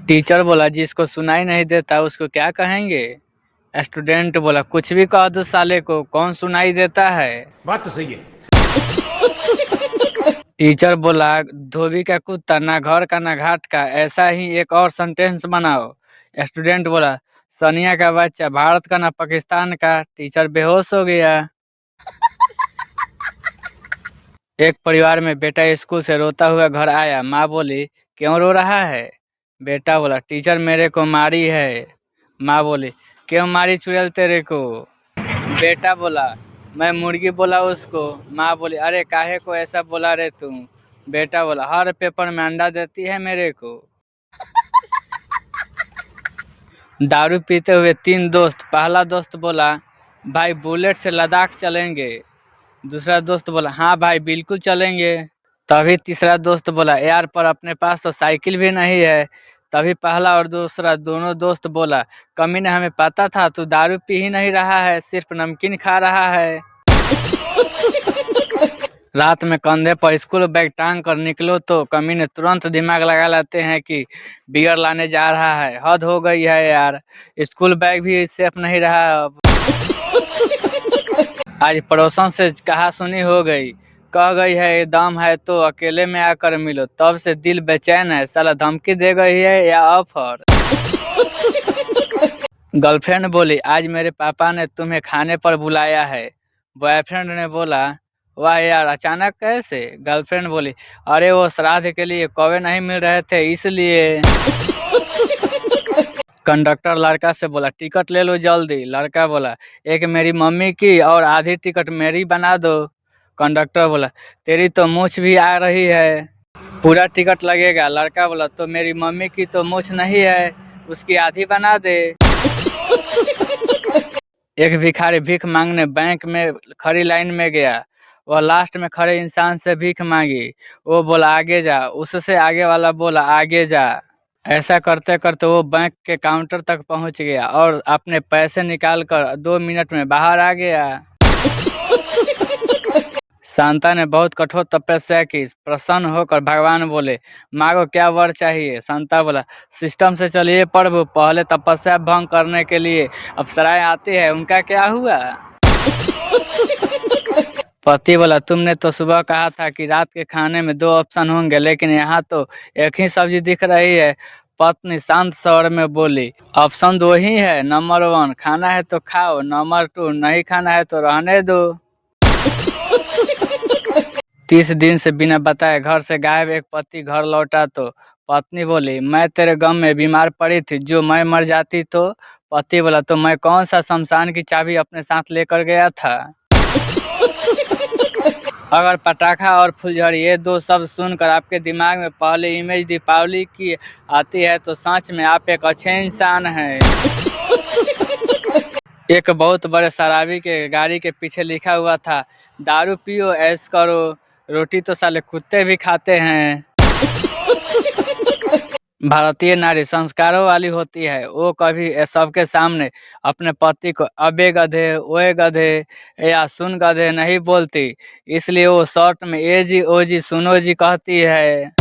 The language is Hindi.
टीचर बोला जिसको सुनाई नहीं देता उसको क्या कहेंगे। स्टूडेंट बोला कुछ भी कह दो साले को, कौन सुनाई देता है। बात तो सही है। टीचर बोला धोबी का कुत्ता ना घर का ना घाट का, ऐसा ही एक और सेंटेंस बनाओ। स्टूडेंट बोला सनिया का बच्चा भारत का ना पाकिस्तान का। टीचर बेहोश हो गया। एक परिवार में बेटा स्कूल से रोता हुआ घर आया। माँ बोली क्यों रो रहा है। बेटा बोला टीचर मेरे को मारी है। माँ बोली क्यों मारी चुड़ैल तेरे को। बेटा बोला मैं मुर्गी बोला उसको। माँ बोली अरे काहे को ऐसा बोला रे तुम। बेटा बोला हर पेपर में अंडा देती है मेरे को। दारू पीते हुए तीन दोस्त। पहला दोस्त बोला भाई बुलेट से लद्दाख चलेंगे। दूसरा दोस्त बोला हाँ भाई बिल्कुल चलेंगे। तभी तीसरा दोस्त बोला यार पर अपने पास तो साइकिल भी नहीं है। तभी पहला और दूसरा दोनों दोस्त बोला कमीने हमें पता था तू दारू पी ही नहीं रहा है, सिर्फ नमकीन खा रहा है। रात में कंधे पर स्कूल बैग टांग कर निकलो तो कमीने तुरंत दिमाग लगा लेते हैं कि बियर लाने जा रहा है। हद हो गई है यार, स्कूल बैग भी सेफ नहीं रहा अब। आज पड़ोसन से कहा सुनी हो गई। कह गई है ये दम है तो अकेले में आकर मिलो, तब से दिल बेचैन है। साला धमकी दे गई है या ऑफर। गर्लफ्रेंड बोली आज मेरे पापा ने तुम्हें खाने पर बुलाया है। बॉयफ्रेंड ने बोला वाह यार अचानक कैसे। गर्लफ्रेंड बोली अरे वो श्राद्ध के लिए कौवे नहीं मिल रहे थे इसलिए। कंडक्टर लड़का से बोला टिकट ले लो जल्दी। लड़का बोला एक मेरी मम्मी की और आधी टिकट मेरी बना दो। कंडक्टर बोला तेरी तो मूछ भी आ रही है, पूरा टिकट लगेगा। लड़का बोला तो मेरी मम्मी की तो मूछ नहीं है, उसकी आधी बना दे। एक भिखारी भीख मांगने बैंक में खड़ी लाइन में गया। वह लास्ट में खड़े इंसान से भीख मांगी। वो बोला आगे जा, उससे आगे वाला बोला आगे जा। ऐसा करते करते वो बैंक के काउंटर तक पहुंच गया और अपने पैसे निकालकर 2 मिनट में बाहर आ गया। शांता ने बहुत कठोर तपस्या की। प्रसन्न होकर भगवान बोले मांगो क्या वर चाहिए। शांता बोला सिस्टम से चलिए प्रभु, पहले तपस्या भंग करने के लिए अप्सराएं आती है, उनका क्या हुआ। पति बोला तुमने तो सुबह कहा था कि रात के खाने में 2 ऑप्शन होंगे, लेकिन यहाँ तो एक ही सब्जी दिख रही है। पत्नी शांत स्वर में बोली ऑप्शन 2 ही है, नंबर 1 खाना है तो खाओ, नंबर 2 नहीं खाना है तो रहने दो। 30 दिन से बिना बताए घर से गायब एक पति घर लौटा तो पत्नी बोली मैं तेरे गम में बीमार पड़ी थी, जो मैं मर जाती तो। पति बोला तो मैं कौन सा शमशान की चाबी अपने साथ लेकर गया था। अगर पटाखा और फुलझड़ी ये 2 शब्द सुनकर आपके दिमाग में पहले इमेज दीपावली की आती है तो सच में आप एक अच्छे इंसान हैं। एक बहुत बड़े शराबी के गाड़ी के पीछे लिखा हुआ था दारू पियो ऐश करो, रोटी तो साले कुत्ते भी खाते हैं। भारतीय नारी संस्कारों वाली होती है। वो कभी सबके सामने अपने पति को अबे गधे, ओए गधे या सुन गधे नहीं बोलती, इसलिए वो शॉर्ट में ए जी ओ जी सुनो जी कहती है।